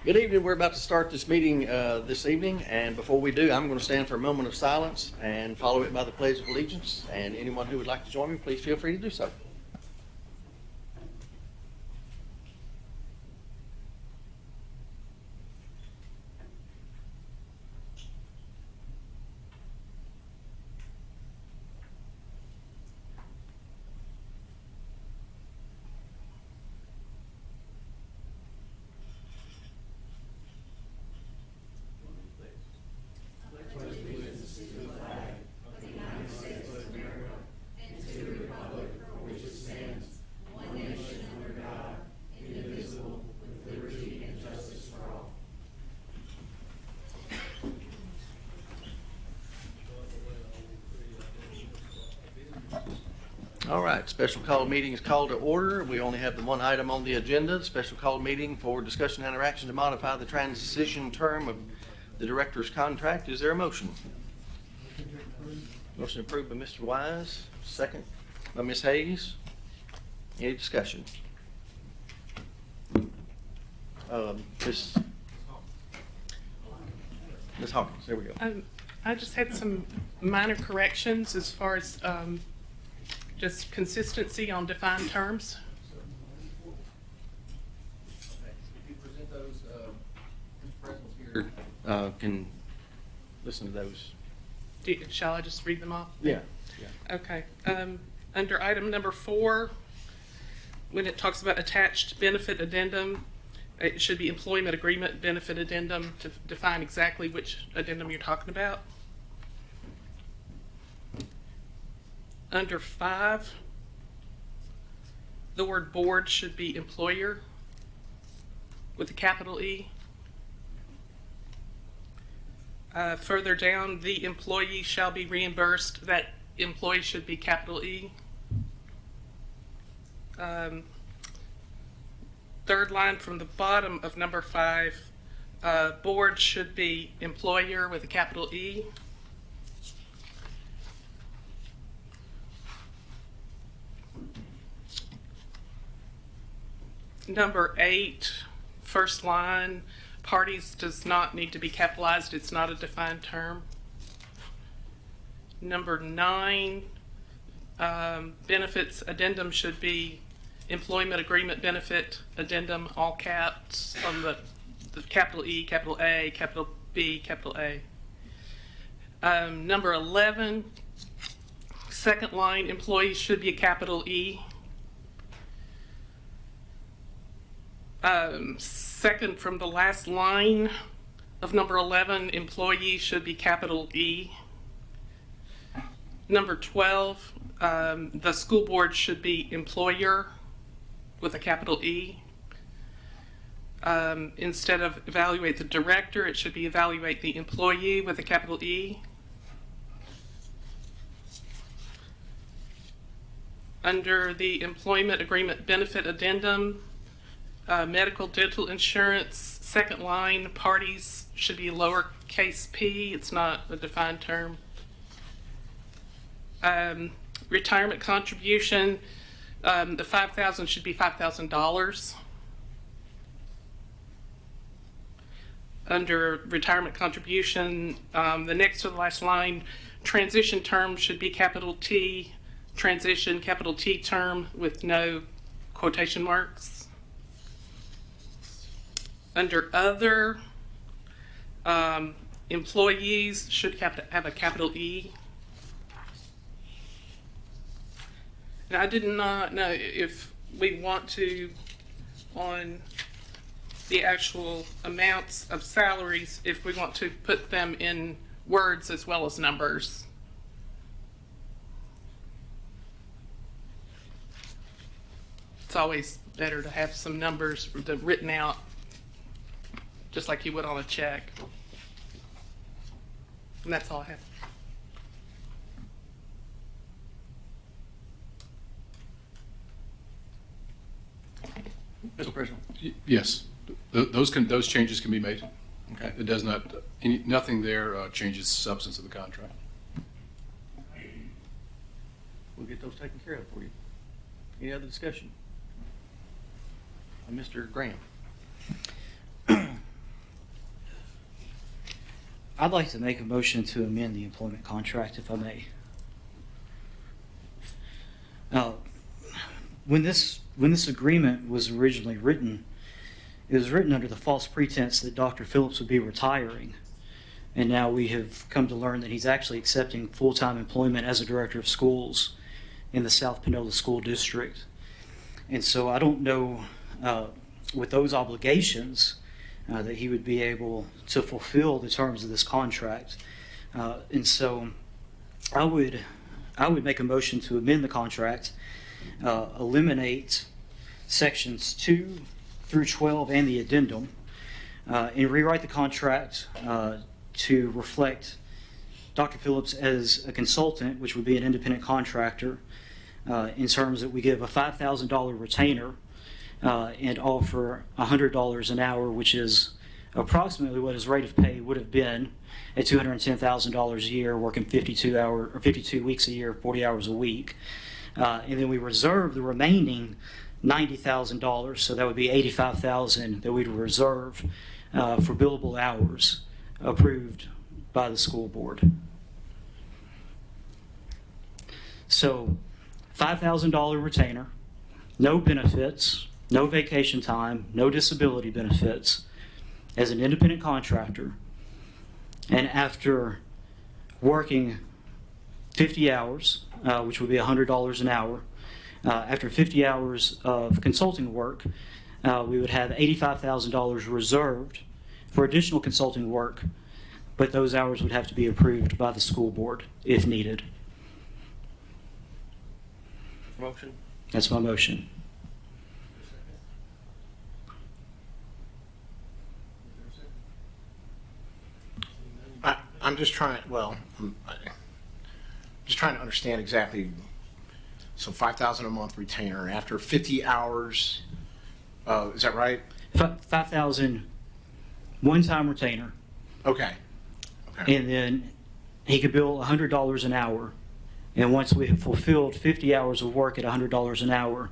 Good evening. We're about to start this meeting this evening, and before we do, I'm going to stand for a moment of silence and follow it by the Pledge of Allegiance. And anyone who would like to join me, please feel free to do so. All right, special call meeting is called to order. We only have the one item on the agenda, special call meeting for discussion and interaction to modify the transition term of the director's contract. Is there a motion? Motion approved by Mr. Wise, second by Ms. Hayes. Any discussion? Ms. Hawkins, there we go. I just had some minor corrections as far as just consistency on defined terms. If you present those, Mr. President here can listen to those. Shall I just read them off? Yeah. Okay. Under item number 4, when it talks about attached benefit addendum, it should be employment agreement benefit addendum to define exactly which addendum you're talking about. Under 5, the word board should be employer with a capital E. Further down, the employee shall be reimbursed. That employee should be capital E. Third line from the bottom of number 5, board should be employer with a capital E. Number 8, first line, parties does not need to be capitalized. It's not a defined term. Number 9, benefits addendum should be employment agreement benefit addendum, all caps on the capital E, capital A, capital B, capital A. Number 11, second line, employees should be a capital E. Second from the last line of number 11, employee should be capital E. Number 12, the school board should be employer with a capital E. Instead of evaluate the director, it should be evaluate the employee with a capital E. Under the employment agreement benefit addendum, medical dental insurance, second line, parties should be lowercase p. It's not a defined term. Retirement contribution, the $5,000 should be $5,000. Under retirement contribution, the next to the last line, transition term should be capital T, transition capital T term with no quotation marks. Under other, employees should have a capital E. Now, I did not know if we want to, on the actual amounts of salaries, if we want to put them in words as well as numbers. It's always better to have some numbers written out just like you would on a check. And that's all I have. Mr. President. Yes, those changes can be made. Okay. It does not, nothing there changes the substance of the contract. We'll get those taken care of for you. Any other discussion? Mr. Graham. I'd like to make a motion to amend the employment contract, if I may. When this agreement was originally written, it was written under the false pretense that Dr. Phillips would be retiring. And now we have come to learn that he's actually accepting full-time employment as a director of schools in the South Panola School District. And so I don't know, with those obligations, that he would be able to fulfill the terms of this contract. And so I would make a motion to amend the contract, eliminate sections 2 through 12 and the addendum, and rewrite the contract to reflect Dr. Phillips as a consultant, which would be an independent contractor, in terms that we give a $5,000 retainer and offer $100 an hour, which is approximately what his rate of pay would have been at $210,000 a year, working 52 weeks a year, 40 hours a week. And then we reserve the remaining $90,000, so that would be $85,000 that we'd reserve for billable hours approved by the school board. So $5,000 retainer, no benefits, no vacation time, no disability benefits, as an independent contractor. And after working 50 hours, which would be $100 an hour, after 50 hours of consulting work, we would have $85,000 reserved for additional consulting work, but those hours would have to be approved by the school board if needed. Motion? That's my motion. I'm just trying, just trying to understand exactly. So $5,000 a month retainer after 50 hours, is that right? $5,000 one-time retainer, Okay. Okay. and then he could bill $100 an hour. And once we have fulfilled 50 hours of work at $100 an hour,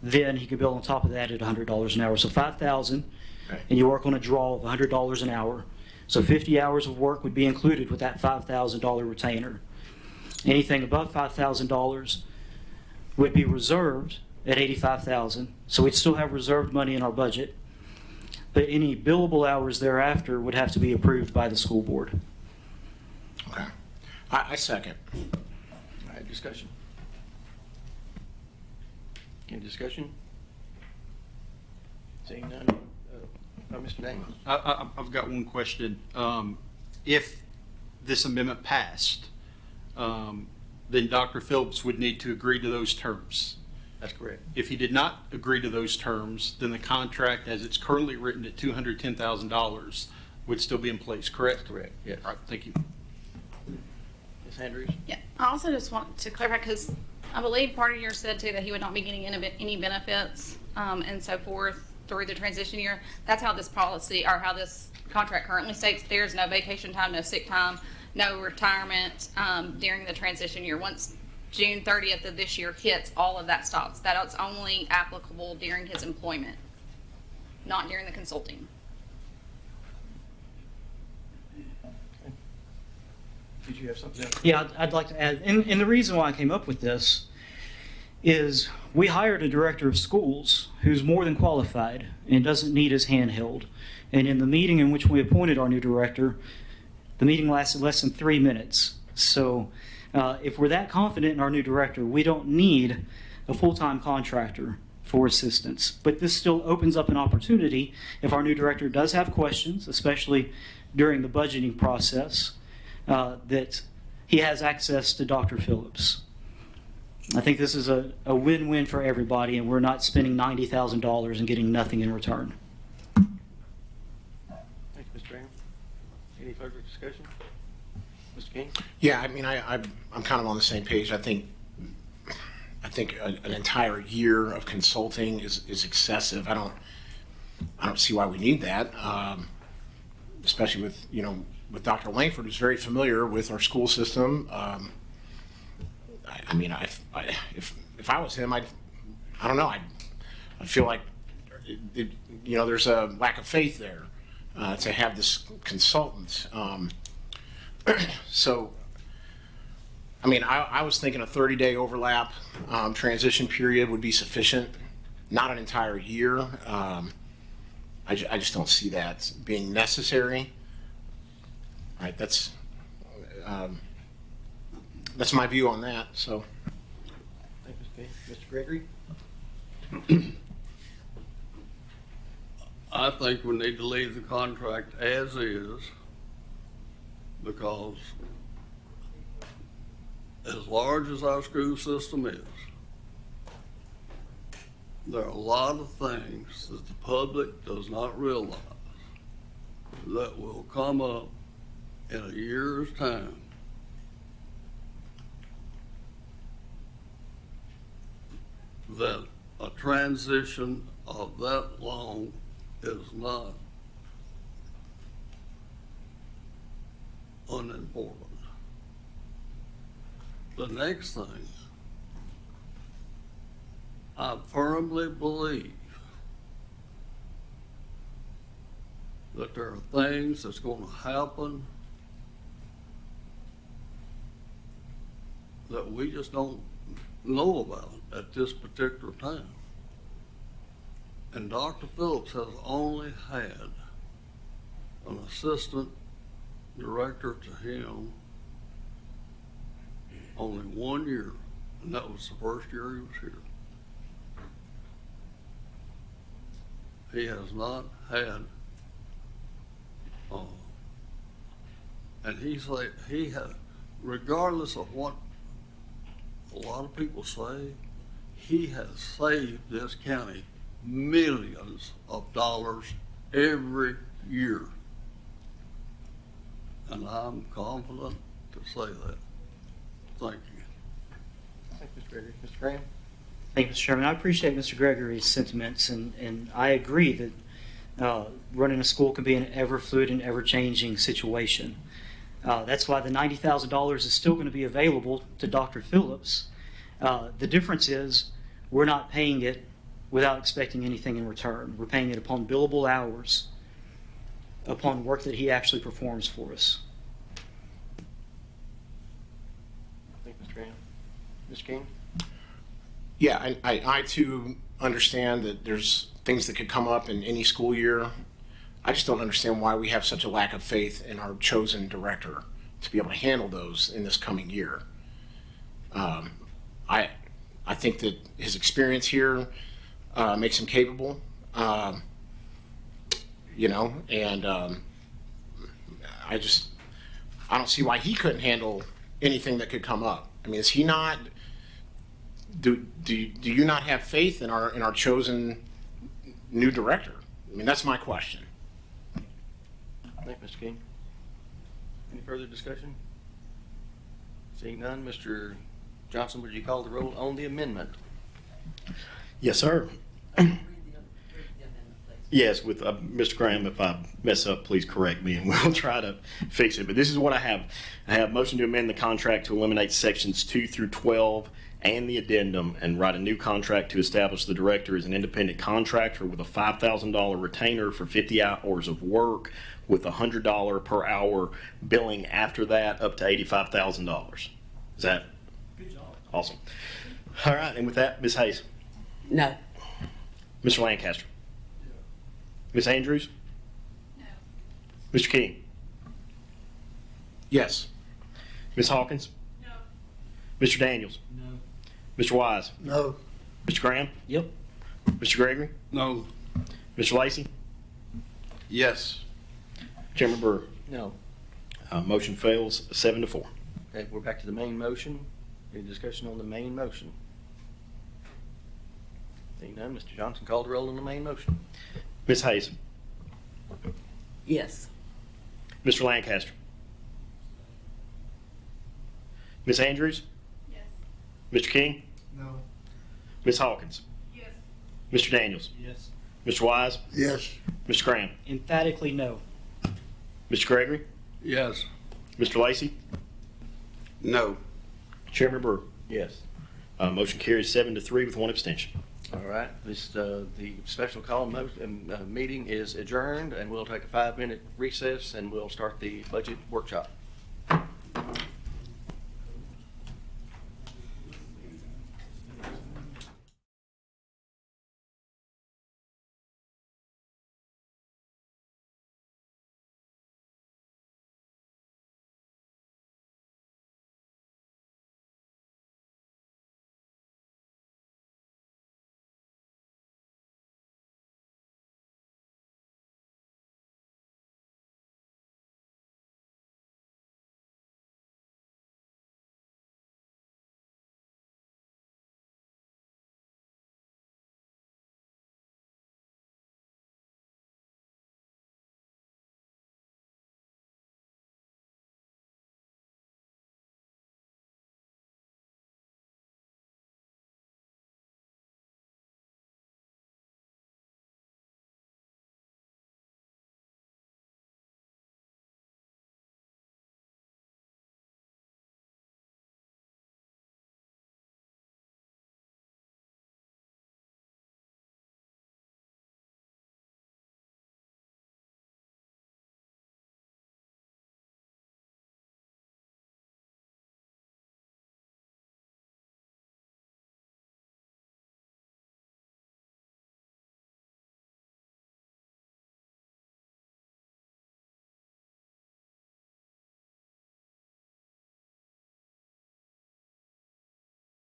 then he could bill on top of that at $100 an hour. So $5,000, Okay. and you work on a draw of $100 an hour. So 50 hours of work would be included with that $5,000 retainer. Anything above $5,000 would be reserved at $85,000. So we'd still have reserved money in our budget. But any billable hours thereafter would have to be approved by the school board. Okay. I second. All right, discussion. Any discussion? Seeing none. Mr. Daniels. I've got one question. If this amendment passed, then Dr. Phillips would need to agree to those terms. That's correct. If he did not agree to those terms, then the contract as it's currently written at $210,000 would still be in place, correct? That's correct, yes. All right, thank you. Ms. Andrews? Yeah, I also just want to clarify, because I believe part of yours said too that he would not be getting any benefits and so forth through the transition year. That's how this policy, or how this contract currently states. There's no vacation time, no sick time, no retirement during the transition year. Once June 30th of this year hits, all of that stops. That's only applicable during his employment, not during the consulting. Did you have something else? Yeah, I'd like to add, and the reason why I came up with this is we hired a director of schools who's more than qualified and doesn't need his hand held. And in the meeting in which we appointed our new director, the meeting lasted less than 3 minutes. So if we're that confident in our new director, we don't need a full-time contractor for assistance. But this still opens up an opportunity if our new director does have questions, especially during the budgeting process, that he has access to Dr. Phillips. I think this is a win-win for everybody, and we're not spending $90,000 and getting nothing in return. Thank you, Mr. Graham. Any further discussion? Mr. King? Yeah, I mean, I'm kind of on the same page. I think an entire year of consulting is excessive. I don't see why we need that, especially with with Dr. Langford, who's very familiar with our school system. I mean, if I was him, I don't know. I feel like there's a lack of faith there to have this consultant. So, I mean, I was thinking a 30-day overlap transition period would be sufficient, not an entire year. I just don't see that being necessary. All right, that's my view on that. So, Thank you, Mr. Gregory. I think we need to leave the contract as is, because as large as our school system is, there are a lot of things that the public does not realize that will come up in a year's time. That a transition of that long is not unimportant. The next thing, I firmly believe that there are things that's going to happen that we just don't know about at this particular time. And Dr. Phillips has only had an assistant director to him only 1 year, and that was the first year he was here. He has not had, and he had, regardless of what a lot of people say, he has saved this county millions of dollars every year. And I'm confident to say that. Thank you. Thank you, Mr. Gregory. Mr. Graham? Thank you, Mr. Chairman. I appreciate Mr. Gregory's sentiments, and I agree that running a school can be an ever-fluid and ever-changing situation. That's why the $90,000 is still going to be available to Dr. Phillips. The difference is we're not paying it without expecting anything in return. We're paying it upon billable hours, upon work that he actually performs for us. Thank you, Mr. Graham. Mr. King? yeah, I too understand that there's things that could come up in any school year. I just don't understand why we have such a lack of faith in our chosen director to be able to handle those in this coming year. I think that his experience here makes him capable, you know, and I don't see why he couldn't handle anything that could come up. I mean, is he not? Do you not have faith in our chosen new director? I mean, that's my question. Thank you, Mr. King. Any further discussion? Seeing none, Mr. Johnson, would you call the roll on the amendment? Yes, sir. Yes, with Mr. Graham, if I mess up, please correct me and we'll try to fix it. But this is what I have. I have motion to amend the contract to eliminate sections 2 through 12 and the addendum and write a new contract to establish the director as an independent contractor with a $5,000 retainer for 50 hours of work with $100 per hour billing after that up to $85,000. Is that? Good job. Awesome. All right, and with that, Ms. Hayes. No. Mr. Lancaster. Ms. Andrews? No. Mr. King? Yes. Ms. Hawkins? No. Mr. Daniels? No. Mr. Wise? No. Mr. Graham? Yep. Mr. Gregory? No. Mr. Lacy? Yes. Chairman Brewer? No. Motion fails 7-4. Okay, we're back to the main motion. Any discussion on the main motion? Seeing none, Mr. Johnson, call the roll on the main motion. Ms. Hayes? Yes. Mr. Lancaster? Ms. Andrews? Yes. Mr. King? No. Ms. Hawkins? Yes. Mr. Daniels? Yes. Mr. Wise? Yes. Mr. Graham? Emphatically no. Mr. Gregory? Yes. Mr. Lacy? No. Chairman Brewer? Yes. Motion carries 7-3 with one abstention. All right, the special call meeting is adjourned, and we'll take a 5-minute recess, and we'll start the budget workshop.